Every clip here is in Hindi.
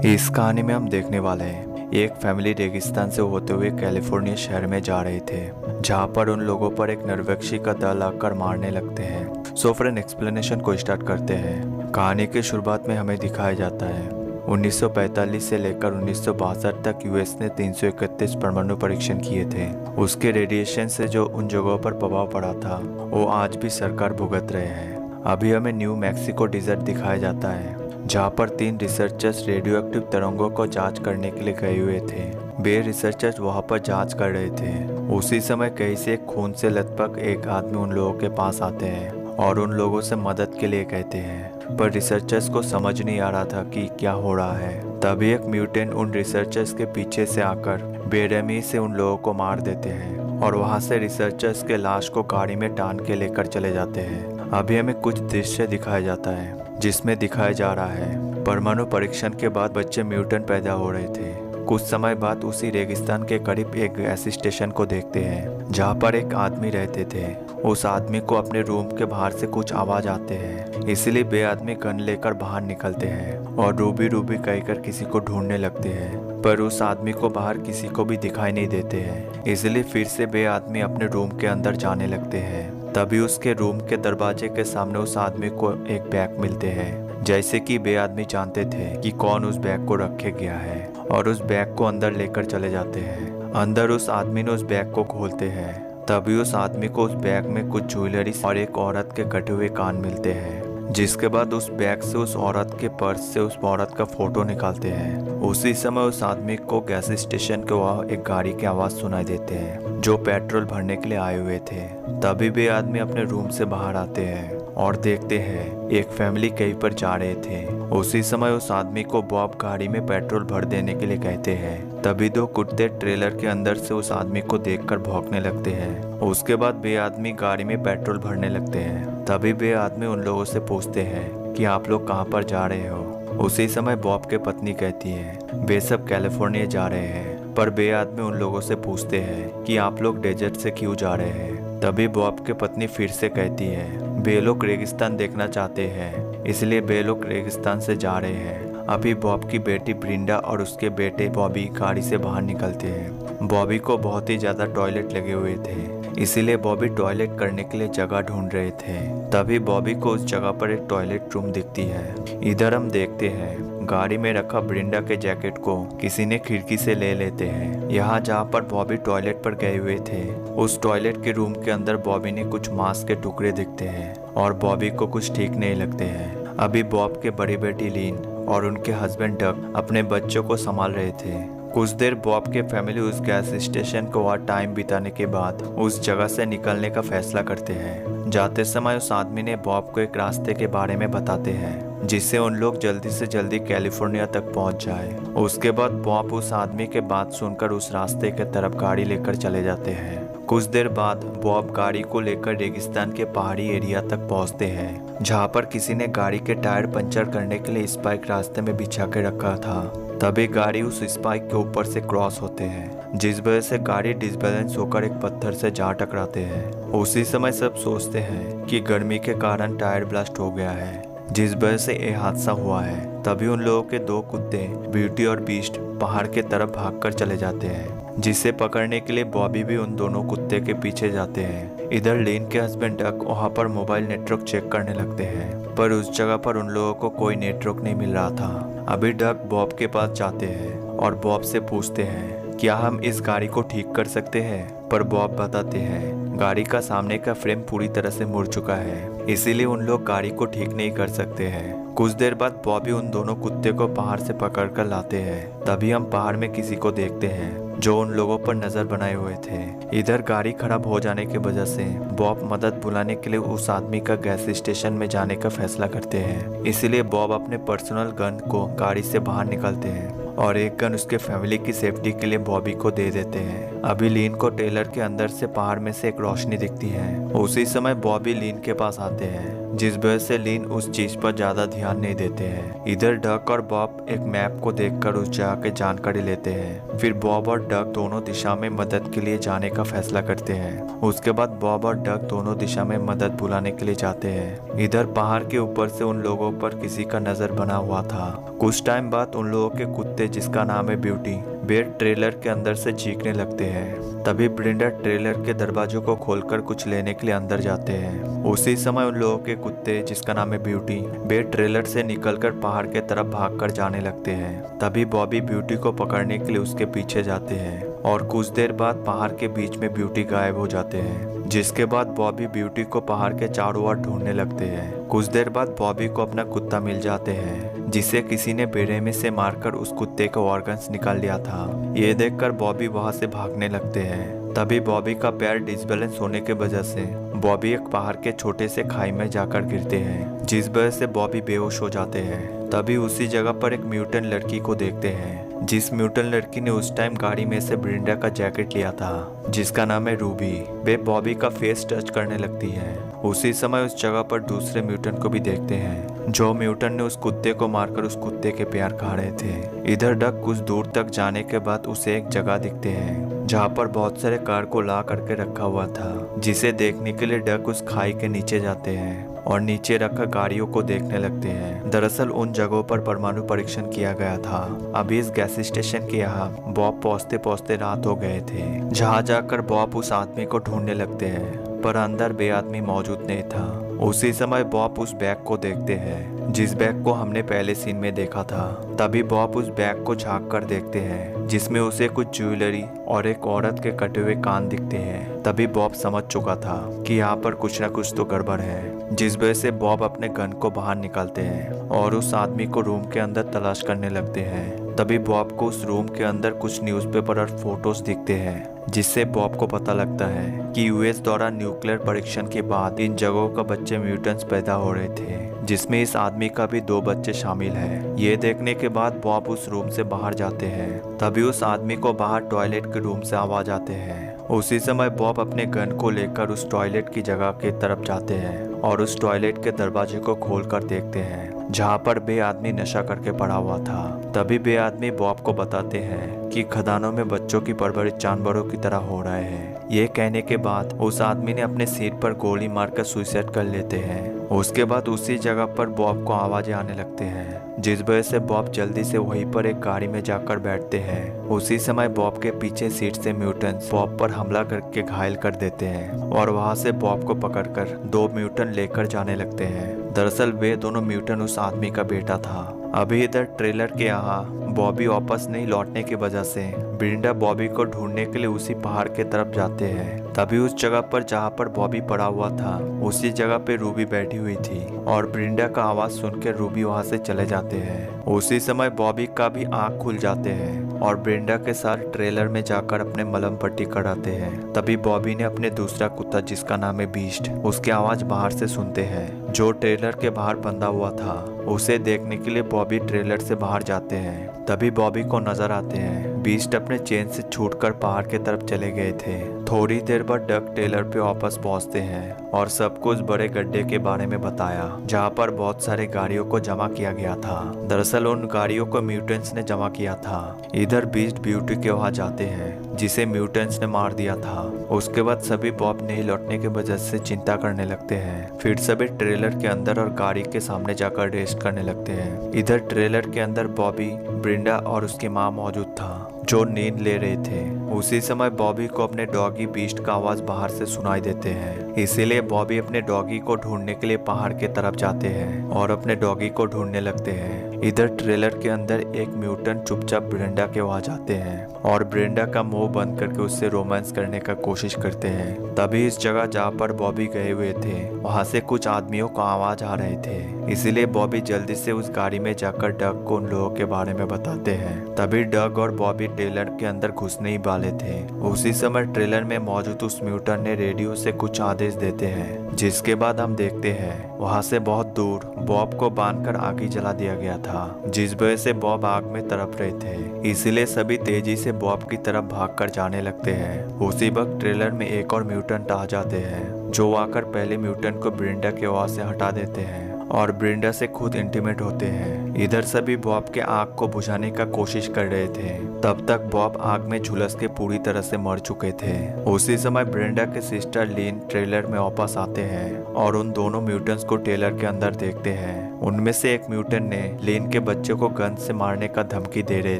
इस कहानी में हम देखने वाले हैं एक फैमिली रेगिस्तान से होते हुए कैलिफोर्निया शहर में जा रहे थे, जहां पर उन लोगों पर एक नरभक्षी का दल आकर मारने लगते हैं। सो फ्रेंड, एक्सप्लेनेशन को स्टार्ट करते हैं। कहानी की शुरुआत में हमें दिखाया जाता है 1945 से लेकर 1962 तक यूएस ने 331 परमाणु परीक्षण किए थे। उसके रेडिएशन से जो उन जगहों पर प्रभाव पड़ा था वो आज भी सरकार भुगत रहे हैं। अभी हमें न्यू मैक्सिको डिजर्ट दिखाया जाता है, जहाँ पर 3 रिसर्चर्स रेडियो एक्टिव तरंगों को जांच करने के लिए गए हुए थे। वे रिसर्चर्स वहाँ पर जांच कर रहे थे। उसी समय कहीं से खून से लथपथ एक आदमी उन लोगों के पास आते हैं और उन लोगों से मदद के लिए कहते हैं, पर रिसर्चर्स को समझ नहीं आ रहा था कि क्या हो रहा है। तभी एक म्यूटेंट उन रिसर्चर्स के पीछे से आकर बेरहमी से उन लोगों को मार देते हैं और वहाँ से रिसर्चर्स के लाश को गाड़ी में टान के लेकर चले जाते हैं। अभी हमें कुछ दृश्य दिखाया जाता है जिसमें दिखाया जा रहा है परमाणु परीक्षण के बाद बच्चे म्यूटेंट पैदा हो रहे थे। कुछ समय बाद उसी रेगिस्तान के करीब एक गैस स्टेशन को देखते हैं, जहाँ पर एक आदमी रहते थे। उस आदमी को अपने रूम के बाहर से कुछ आवाज आते हैं, इसलिए वे आदमी गन लेकर बाहर निकलते हैं और रूबी रूबी कहकर किसी को ढूंढने लगते हैं, पर उस आदमी को बाहर किसी को भी दिखाई नहीं देते हैं। इसलिए फिर से वे आदमी अपने रूम के अंदर जाने लगते हैं। तभी उसके रूम के दरवाजे के सामने उस आदमी को एक बैग मिलते हैं, जैसे कि वे आदमी जानते थे कि कौन उस बैग को रखे गया है, और उस बैग को अंदर लेकर चले जाते हैं। अंदर उस आदमी ने उस बैग को खोलते हैं। तभी उस आदमी को उस बैग में कुछ ज्वेलरी और एक औरत के कटे हुए कान मिलते हैं, जिसके बाद उस बैग से उस औरत के पर्स से उस औरत का फोटो निकालते हैं। उसी समय उस आदमी को गैस स्टेशन के वहाँ एक गाड़ी की आवाज सुनाई देते हैं, जो पेट्रोल भरने के लिए आए हुए थे। तभी वे आदमी अपने रूम से बाहर आते हैं और देखते हैं एक फैमिली कहीं पर जा रहे थे। उसी समय उस आदमी को बॉब गाड़ी में पेट्रोल भर देने के लिए कहते हैं। तभी 2 कुत्ते ट्रेलर के अंदर से उस आदमी को देखकर भौंकने लगते हैं। उसके बाद वे आदमी गाड़ी में पेट्रोल भरने लगते हैं। तभी वे आदमी उन लोगों से पूछते हैं कि आप लोग कहाँ पर जा रहे हो। उसी समय बॉब के पत्नी कहती है वे सब कैलिफोर्निया जा रहे हैं, पर वे आदमी उन लोगों से पूछते हैं कि आप लोग डेजर्ट से क्यों जा रहे हैं। तभी बॉब के पत्नी फिर से कहती है वे लोग रेगिस्तान देखना चाहते हैं, इसलिए वे लोग रेगिस्तान से जा रहे हैं। अभी बॉब की बेटी ब्रिंडा और उसके बेटे बॉबी गाड़ी से बाहर निकलते हैं। बॉबी को बहुत ही ज्यादा टॉयलेट लगे हुए थे, इसीलिए बॉबी टॉयलेट करने के लिए जगह ढूंढ रहे थे। तभी बॉबी को उस जगह पर एक टॉयलेट रूम दिखती है। इधर हम देखते हैं गाड़ी में रखा ब्रिंडा के जैकेट को किसी ने खिड़की से ले लेते हैं। यहाँ जहाँ पर बॉबी टॉयलेट पर गए हुए थे, उस टॉयलेट के रूम के अंदर बॉबी ने कुछ मांस के टुकड़े दिखते हैं और बॉबी को कुछ ठीक नहीं लगते हैं। अभी बॉब के बड़ी बेटी लीन और उनके हस्बैंड डग अपने बच्चों को संभाल रहे थे। कुछ देर बॉब के फैमिली उस गैस स्टेशन को वहाँ टाइम बिताने के बाद उस जगह से निकलने का फैसला करते हैं। जाते समय उस आदमी ने बॉब को एक रास्ते के बारे में बताते हैं, जिससे उन लोग जल्दी से जल्दी कैलिफोर्निया तक पहुंच जाए। उसके बाद बॉब उस आदमी के बात सुनकर उस रास्ते के तरफ गाड़ी लेकर चले जाते हैं। कुछ देर बाद बॉब गाड़ी को लेकर रेगिस्तान के पहाड़ी एरिया तक पहुंचते हैं, जहां पर किसी ने गाड़ी के टायर पंचर करने के लिए स्पाइक रास्ते में बिछा के रखा था। तभी गाड़ी उस स्पाइक के ऊपर से क्रॉस होते हैं, जिस वजह से गाड़ी डिसबैलेंस होकर एक पत्थर से जा टकराते हैं। उसी समय सब सोचते हैं कि गर्मी के कारण टायर ब्लास्ट हो गया है, जिस वजह से ये हादसा हुआ है। तभी उन लोगों के 2 कुत्ते ब्यूटी और बीस्ट पहाड़ के तरफ भागकर चले जाते हैं, जिसे पकड़ने के लिए बॉबी भी उन दोनों कुत्ते के पीछे जाते हैं। इधर लेन के हस्बैंड डक वहाँ पर मोबाइल नेटवर्क चेक करने लगते हैं, पर उस जगह पर उन लोगों को कोई नेटवर्क नहीं मिल रहा था। अभी डक बॉब के पास जाते हैं और बॉब से पूछते हैं क्या हम इस गाड़ी को ठीक कर सकते हैं, पर बॉब बताते हैं गाड़ी का सामने का फ्रेम पूरी तरह से मुड़ चुका है, इसीलिए उन लोग गाड़ी को ठीक नहीं कर सकते हैं। कुछ देर बाद बॉबी उन दोनों कुत्ते को पहाड़ से पकड़कर लाते हैं। तभी हम पहाड़ में किसी को देखते हैं जो उन लोगों पर नजर बनाए हुए थे। इधर गाड़ी खराब हो जाने की वजह से बॉब मदद बुलाने के लिए उस आदमी का गैस स्टेशन में जाने का फैसला करते हैं। इसीलिए बॉब अपने पर्सनल गन को गाड़ी से बाहर निकालते हैं और एक गन उसके फैमिली की सेफ्टी के लिए बॉबी को दे देते हैं। अभी लीन को टेलर के अंदर से पहाड़ में से एक रोशनी दिखती है। उसी समय बॉबी लीन के पास आते हैं जिस वजह से लिन उस चीज पर ज्यादा ध्यान नहीं देते हैं। इधर डक और बॉब एक मैप को देखकर उस जगह की जानकारी लेते हैं। फिर बॉब और डक दोनों दिशा में मदद के लिए जाने का फैसला करते हैं। उसके बाद बॉब और डक दोनों दिशा में मदद बुलाने के लिए जाते हैं। इधर पहाड़ के ऊपर से उन लोगों पर किसी का नजर बना हुआ था। कुछ टाइम बाद उन लोगों के कुत्ते, जिसका नाम है ब्यूटी, वे ट्रेलर के अंदर से चीखने लगते हैं। तभी ब्रिंडा ट्रेलर के दरवाजों को खोलकर कुछ लेने के लिए अंदर जाते हैं। उसी समय उन लोगों के कुत्ते, जिसका नाम है ब्यूटी, वे ट्रेलर से निकलकर पहाड़ के तरफ भागकर जाने लगते हैं। तभी बॉबी ब्यूटी को पकड़ने के लिए उसके पीछे जाते हैं और कुछ देर बाद पहाड़ के बीच में ब्यूटी गायब हो जाते हैं। जिसके बाद बॉबी ब्यूटी को पहाड़ के चारों ओर ढूंढने लगते हैं। कुछ देर बाद बॉबी को अपना कुत्ता मिल जाते हैं, जिसे किसी ने बेरहमी से मारकर उस कुत्ते के ऑर्गन्स निकाल लिया था। ये देखकर बॉबी वहां से भागने लगते हैं। तभी बॉबी का पैर डिसबैलेंस होने की वजह से बॉबी एक पहाड़ के छोटे से खाई में जाकर गिरते हैं, जिस वजह से बॉबी बेहोश हो जाते हैं। तभी उसी जगह पर एक म्यूटेंट लड़की को देखते हैं, जिस म्यूटेंट लड़की ने उस टाइम गाड़ी में से ब्रिंडा का जैकेट लिया था, जिसका नाम है रूबी। वे बॉबी का फेस टच करने लगती है। उसी समय उस जगह पर दूसरे म्यूटेंट को भी देखते हैं, जो म्यूटेंट ने उस कुत्ते को मारकर उस कुत्ते के पैर खा रहे थे। इधर डक कुछ दूर तक जाने के बाद उसे एक जगह दिखते हैं, जहाँ पर बहुत सारे कार को ला करके रखा हुआ था, जिसे देखने के लिए डक उस खाई के नीचे जाते हैं और नीचे रखा गाड़ियों को देखने लगते हैं। दरअसल उन जगहों पर परमाणु परीक्षण किया गया था। अभी इस गैस स्टेशन के यहाँ बॉब पहुँचते पहुँचते रात हो गए थे। जहाँ जाकर बॉब उस आदमी को ढूंढने लगते हैं, पर अंदर बे आदमी मौजूद नहीं था। उसी समय बॉब उस बैग को देखते हैं, जिस बैग को हमने पहले सीन में देखा था। तभी बॉब उस बैग को झांक कर देखते हैं, जिसमें उसे कुछ ज्वेलरी और एक औरत के कटे हुए कान दिखते हैं। तभी बॉब समझ चुका था कि यहाँ पर कुछ न कुछ तो गड़बड़ है, जिस वजह से बॉब अपने गन को बाहर निकालते हैं और उस आदमी को रूम के अंदर तलाश करने लगते हैं। तभी बॉब को उस रूम के अंदर कुछ न्यूज़पेपर और फोटोज दिखते हैं, जिससे बॉब को पता लगता है कि यूएस द्वारा न्यूक्लियर परीक्षण के बाद इन जगहों का बच्चे म्यूटेंट्स पैदा हो रहे थे, जिसमें इस आदमी का भी 2 बच्चे शामिल हैं। ये देखने के बाद बॉब उस रूम से बाहर जाते हैं। तभी उस आदमी को बाहर टॉयलेट के रूम से आवाज आते हैं। उसी समय बॉब अपने गन को लेकर उस टॉयलेट की जगह की तरफ जाते हैं और उस टॉयलेट के दरवाजे को खोलकर देखते हैं, जहाँ पर बे आदमी नशा करके पड़ा हुआ था। तभी बे आदमी बॉब को बताते हैं कि खदानों में बच्चों की परवरिश जानवरों की तरह हो रहे हैं। ये कहने के बाद उस आदमी ने अपने सिर पर गोली मारकर सुसाइड कर लेते हैं। उसके बाद उसी जगह पर बॉब को आवाजें आने लगते हैं, जिस वजह से बॉब जल्दी से वहीं पर एक गाड़ी में जाकर बैठते हैं। उसी समय बॉब के पीछे सीट से म्यूटेंट्स बॉब पर हमला करके घायल कर देते हैं और वहां से बॉब को पकड़कर 2 म्यूटेंट लेकर जाने लगते हैं। दरअसल वे दोनों म्यूटेंट उस आदमी का बेटा था। अभी इधर ट्रेलर के यहाँ बॉबी वापस नहीं लौटने की वजह से ब्रिंडा बॉबी को ढूंढने के लिए उसी पहाड़ के तरफ जाते हैं। तभी उस जगह पर जहाँ पर बॉबी पड़ा हुआ था, उसी जगह पे रूबी बैठी हुई थी और ब्रिंडा का आवाज सुनकर रूबी वहाँ से चले जाते हैं। उसी समय बॉबी का भी आंख खुल जाते हैं और ब्रिंडा के साथ ट्रेलर में जाकर अपने मलहम पट्टी कराते हैं। तभी बॉबी ने अपने दूसरा कुत्ता, जिसका नाम है बीस्ट, उसकी आवाज बाहर से सुनते हैं, जो ट्रेलर के बाहर बंधा हुआ था। उसे देखने के लिए बॉबी ट्रेलर से बाहर जाते हैं। तभी बॉबी को नजर आते हैं बीस्ट अपने चेन से छूटकर पहाड़ के तरफ चले गए थे। थोड़ी देर बाद डक टेलर पे वापस पहुंचते हैं और सब कुछ बड़े गड्ढे के बारे में बताया, जहां पर बहुत सारे गाड़ियों को जमा किया गया था। दरअसल उन गाड़ियों को म्यूटेंट्स ने जमा किया था। इधर बीस्ट ब्यूटी के वहां जाते हैं, जिसे म्यूटेंट्स ने मार दिया था। उसके बाद सभी बॉब नहीं लौटने की वजह से चिंता करने लगते हैं। फिर सभी ट्रेलर के अंदर और गाड़ी के सामने जाकर रेस्ट करने लगते हैं। इधर ट्रेलर के अंदर बॉबी, ब्रिंडा और उसकी माँ मौजूद था, जो नींद ले रहे थे। उसी समय बॉबी को अपने डॉगी बीस्ट का आवाज बाहर से सुनाई देते हैं, इसीलिए बॉबी अपने डॉगी को ढूंढने के लिए पहाड़ के तरफ जाते हैं और अपने डॉगी को ढूंढने लगते हैं। इधर ट्रेलर के अंदर एक म्यूटेंट चुपचाप ब्रिंडा के वहां जाते हैं और ब्रिंडा का मुंह बंद करके उससे रोमांस करने का कोशिश करते हैं। तभी इस जगह जहाँ पर बॉबी गए हुए थे, वहां से कुछ आदमियों का आवाज आ रहे थे, इसीलिए बॉबी जल्दी से उस गाड़ी में जाकर डग को उन लोगों के बारे में बताते हैं। तभी डग और बॉबी ट्रेलर के अंदर घुसने ही वाले थे। उसी समय ट्रेलर में मौजूद उस म्यूटेंट ने रेडियो से कुछ आदेश देते हैं, जिसके बाद हम देखते हैं वहां से बहुत दूर बॉब को बांधकर आग ही जला दिया गया था, जिस वजह से बॉब आग में तड़प रहे थे। इसीलिए सभी तेजी से बॉब की तरफ भागकर जाने लगते हैं। उसी वक्त ट्रेलर में एक और म्यूटेंट आ जाते हैं, जो आकर पहले म्यूटेंट को ब्रिंडा के आवाज से हटा देते हैं और ब्रिंडा से खुद इंटीमेट होते हैं। इधर सभी बॉब के आग को बुझाने का कोशिश कर रहे थे। तब तक बॉब आग में झुलस के पूरी तरह से मर चुके थे। उसी समय ब्रिंडा के सिस्टर लीन ट्रेलर में वापस आते हैं और उन दोनों म्यूटेंट्स को ट्रेलर के अंदर देखते हैं। उनमें से एक म्यूटेंट ने लीन के बच्चे को गन से मारने का धमकी दे रहे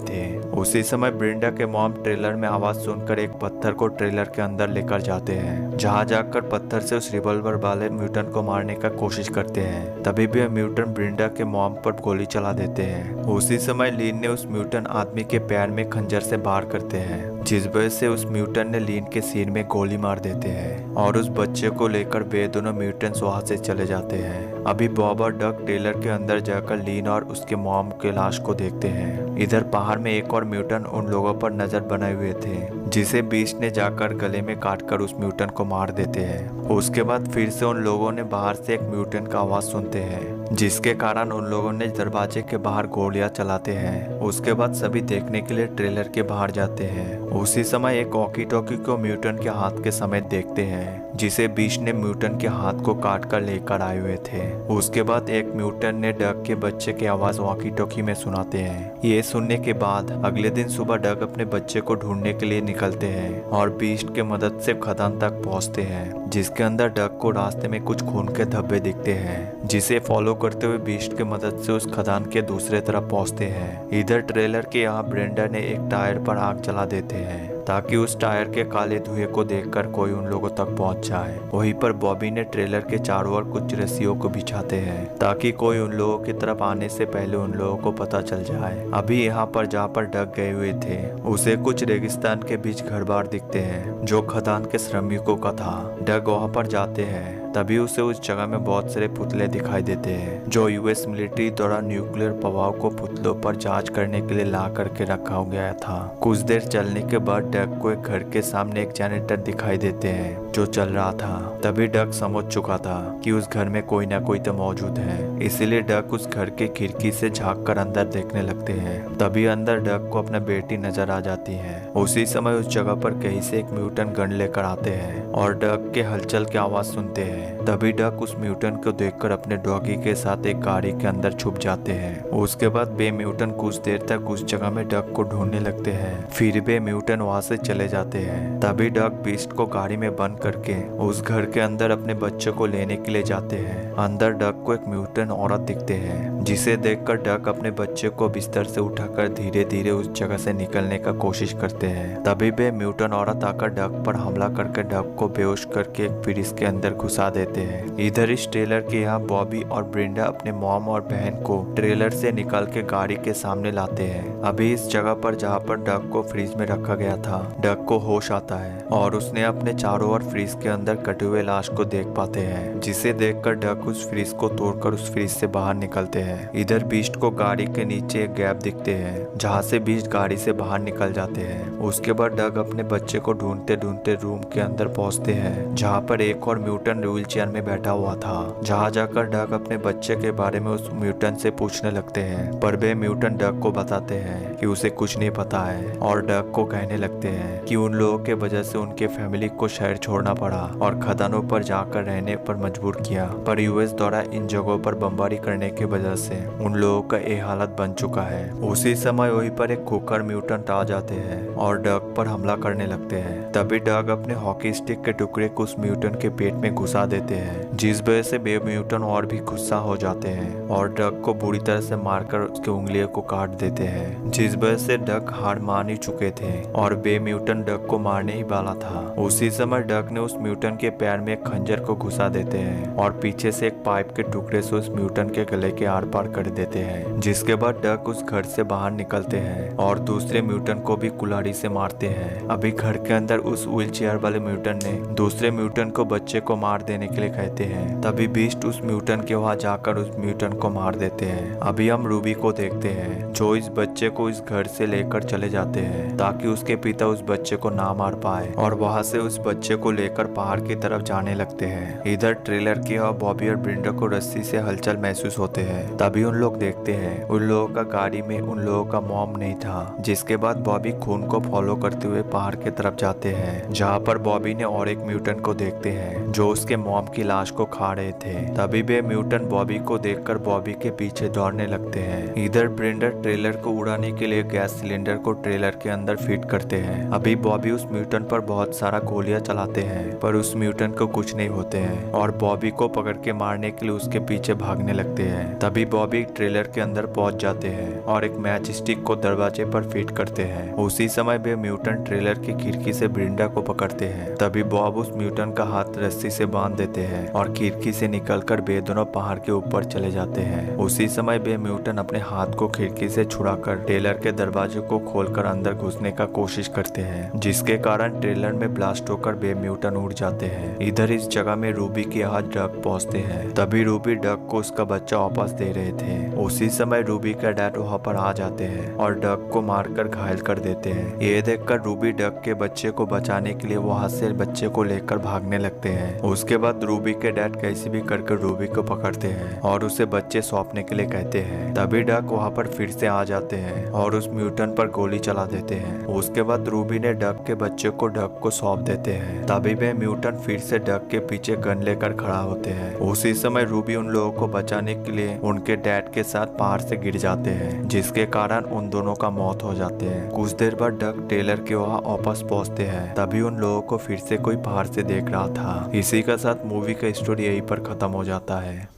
थे। उसी समय ब्रिंडा के मॉम ट्रेलर में आवाज सुनकर एक पत्थर को ट्रेलर के अंदर लेकर जाते हैं, जहां जाकर पत्थर से उस रिवॉल्वर वाले म्यूटेंट को मारने का कोशिश करते हैं। तभी भी म्यूटेंट ब्रिंडा के मॉम पर गोली चला देते हैं। उसी समय लीन ने उस म्यूटेंट आदमी के पैर में खंजर से वार करते हैं, जिस वजह से उस म्यूटेंट ने लीन के सिर में गोली मार देते हैं और उस बच्चे को लेकर वे दोनों म्यूटेंट्स वहां से चले जाते हैं। अभी बॉब और डक टेलर के अंदर जाकर लीन और उसके मॉम के लाश को देखते हैं। इधर पहाड़ में एक और म्यूटेंट उन लोगों पर नजर बनाए हुए थे, जिसे बीस्ट ने जाकर गले में काटकर उस म्यूटेंट को मार देते हैं। उसके बाद फिर से उन लोगों ने बाहर से एक म्यूटेंट का आवाज सुनते हैं, जिसके कारण उन लोगों ने दरवाजे के बाहर गोलियां चलाते हैं। उसके बाद सभी देखने के लिए ट्रेलर के बाहर जाते हैं। उसी समय एक वॉकी टॉकी को म्यूटेंट के हाथ के समेत देखते हैं, जिसे बीस्ट ने म्यूटेंट के हाथ को काट कर लेकर आए हुए थे। उसके बाद एक म्यूटेंट ने डक के बच्चे की आवाज वॉकी टॉकी में सुनाते हैं। ये सुनने के बाद अगले दिन सुबह डक अपने बच्चे को ढूंढने के लिए निकलते हैं और बीस्ट के मदद से खदान तक पहुंचते हैं, जिसके अंदर डक को रास्ते में कुछ खून के धब्बे दिखते हैं, जिसे फॉलो करते हुए बीस्ट के मदद से उस खदान के दूसरे तरफ पहुंचते हैं। इधर ट्रेलर के यहाँ ब्रेंडा ने एक टायर पर आग जला देते हैं, ताकि उस टायर के काले धुएं को देखकर कोई उन लोगों तक पहुंच जाए। वहीं पर बॉबी ने ट्रेलर के चारों ओर कुछ रस्सियों को बिछाते हैं, ताकि कोई उन लोगों की तरफ आने से पहले उन लोगों को पता चल जाए। अभी यहाँ पर जहाँ पर डक गए हुए थे, उसे कुछ रेगिस्तान के बीच घर बार दिखते हैं, जो खदान के श्रमिकों का था। डक वहाँ पर जाते हैं, तभी उसे उस जगह में बहुत सारे पुतले दिखाई देते हैं, जो यूएस मिलिट्री द्वारा न्यूक्लियर प्रभाव को पुतलों पर जांच करने के लिए ला करके रखा गया था। कुछ देर चलने के बाद डक को एक घर के सामने एक जनरेटर दिखाई देते हैं, जो चल रहा था। तभी डक समझ चुका था कि उस घर में कोई ना कोई तो मौजूद है, इसीलिए डक उस घर के खिड़की से झांक कर अंदर देखने लगते हैं। तभी अंदर डक को अपना बेटी नजर आ जाती है। उसी समय उस जगह पर कहीं से एक म्यूटेंट गन लेकर आते हैं और डक के हलचल की आवाज सुनते हैं। तभी डक उस म्यूटेंट को देखकर अपने डॉगी के साथ एक गाड़ी के अंदर छुप जाते हैं। उसके बाद बे म्यूटेंट कुछ देर तक उस जगह में डक को ढूंढने लगते हैं। फिर बे म्यूटेंट वहां से चले जाते हैं। तभी डक बीस्ट को गाड़ी में बंद करके उस घर के अंदर अपने बच्चे को लेने के लिए जाते हैं। अंदर डक को एक म्यूटेंट औरत दिखते हैं, जिसे देखकर डक अपने बच्चे को बिस्तर से उठाकर धीरे धीरे उस जगह से निकलने का कोशिश करते हैं। तभी बे म्यूटेंट औरत आकर डक पर हमला करके डक को बेहोश करके एक फ्रिज के अंदर घुसा देते हैं। इधर इस ट्रेलर के यहाँ बॉबी और ब्रिंडा अपने मॉम और बहन को ट्रेलर से निकाल के गाड़ी के सामने लाते हैं। अभी इस जगह पर जहाँ पर डक को फ्रिज में रखा गया था, डक को होश आता है और उसने अपने चारों ओर फ्रिज के अंदर कटे हुए लाश को देख पाते हैं, जिसे देखकर डक उस फ्रिज को तोड़कर उस फ्रिज से बाहर निकलते हैं। इधर बीस्ट को गाड़ी के नीचे एक गैप दिखते हैं, जहाँ से बीस्ट गाड़ी से बाहर निकल जाते हैं। उसके बाद डक अपने बच्चे को ढूंढते ढूंढते रूम के अंदर पहुंचते हैं, जहाँ पर एक और म्यूटेंट व्हील चेयर में बैठा हुआ था। जहाँ जाकर डक अपने बच्चे के बारे में उस म्यूटेंट से पूछने लगते हैं, पर वे म्यूटेंट डक को बताते हैं कि उसे कुछ नहीं पता है और डक को कहने लगते हैं कि उन लोगों के वजह से उनके फैमिली को शहर छोड़ना पड़ा और खदानों पर जाकर रहने पर मजबूर किया, पर यूएस द्वारा इन जगहों पर बमबारी करने की वजह से उन लोगों का ये हालत बन चुका है। उसी समय वहीं पर एक खोखर म्यूटेंट आ जाते हैं और डक पर हमला करने लगते हैं। तभी डक अपने हॉकी स्टिक के टुकड़े को उस म्यूटेंट के पेट में घुसा देते हैं, जिस वजह से बे म्यूटेंट और भी गुस्सा हो जाते हैं और डक को बुरी तरह से मारकर उसके उंगलियों को काट देते हैं, जिस वजह से डक हार मान ही चुके थे और बे म्यूटेंट डक को मारने ही वाला था। उसी समय डक ने उस म्यूटेंट के पैर में एक खंजर को घुसा देते हैं और पीछे से एक पाइप के टुकड़े से उस म्यूटेंट के गले के आर पार कर देते हैं, जिसके बाद डक उस घर से बाहर निकलते हैं और दूसरे म्यूटेंट को भी कुल्हाड़ी से मारते हैं। अभी घर के अंदर उस व्हील चेयर वाले म्यूटेंट ने दूसरे म्यूटेंट को बच्चे को मार देने के लिए कहते हैं। तभी बीस्ट उस म्यूटेंट के वहां जाकर उस म्यूटेंट को मार देते हैं। अभी हम रूबी को देखते हैं, जो इस बच्चे को इस उस घर से लेकर चले जाते हैं ताकि उसके पिता उस बच्चे को ना मार पाए और वहां से उस बच्चे को लेकर पहाड़ की तरफ जाने लगते हैं। इधर ट्रेलर की और बॉबी और ब्रिंडा को रस्सी से हलचल महसूस होते हैं। तभी उन लोग देखते हैं उन लोगों का गाड़ी में उन लोगों का मॉम नहीं था। जिसके बाद बॉबी खून को फॉलो करते हुए पहाड़ की तरफ जाते हैं, जहाँ पर बॉबी ने और एक म्यूटेंट को देखते हैं जो उसके मॉम की लाश को खा रहे थे। तभी वे म्यूटेंट बॉबी को देखकर बॉबी के पीछे दौड़ने लगते हैं। इधर ब्रिंडा ट्रेलर को उड़ाने के लिए गैस सिलेंडर को ट्रेलर के अंदर फिट करते हैं। अभी बॉबी उस म्यूटेंट पर बहुत सारा गोलियां चलाते हैं पर उस म्यूटेंट को कुछ नहीं होते हैं और बॉबी को पकड़ के मारने के लिए उसके पीछे भागने लगते हैं। तभी बॉबी ट्रेलर के अंदर पहुंच जाते हैं और एक मैच स्टिक को दरवाजे पर फिट करते हैं। उसी समय वे म्यूटेंट ट्रेलर की खिड़की से ब्रिंडा को पकड़ते हैं। तभी बॉब उस म्यूटेंट का हाथ रस्सी से बांध देते हैं और खिड़की से निकलकर वे दोनों पहाड़ के ऊपर चले जाते हैं। उसी समय वे म्यूटेंट अपने हाथ को खिड़की से छुड़ाकर ट्रेलर के दरवाजे को खोलकर अंदर घुसने का कोशिश करते हैं, जिसके कारण ट्रेलर में ब्लास्ट होकर वे म्यूटेंट उड़ जाते हैं। इधर इस जगह में रूबी के हाथ डक पहुंचते हैं। तभी रूबी डक को उसका बच्चा वापस दे रहे थे। उसी समय रूबी का डैड वहाँ पर आ जाते हैं और डक को मारकर घायल कर देते हैं। ये देखकर रूबी डक के बच्चे को बचाने के लिए वहाँ से बच्चे को लेकर भागने लगते हैं। उसके बाद रूबी के डैड कैसे भी करके रूबी को पकड़ते हैं और उसे बच्चे सौंपने के लिए कहते हैं। तभी डक वहाँ पर फिर से आ जाते हैं और उस म्यूटेंट पर गोली चला देते हैं। उसके बाद रूबी ने डक के बच्चे को डक को सौंप देते हैं। तभी वे म्यूटेंट फिर से डक के पीछे गन लेकर खड़ा होते हैं। उसी समय रूबी उन लोगों को बचाने के लिए उनके डैड के साथ पहाड़ से गिर जाते हैं, जिसके कारण उन दोनों का मौत हो जाते हैं। कुछ देर बाद डक टेलर के वहाँ वापस पहुँचते हैं। तभी उन लोगों को फिर से कोई पहाड़ से देख रहा था। इसी के साथ मूवी का स्टोरी यहीं पर खत्म हो जाता है।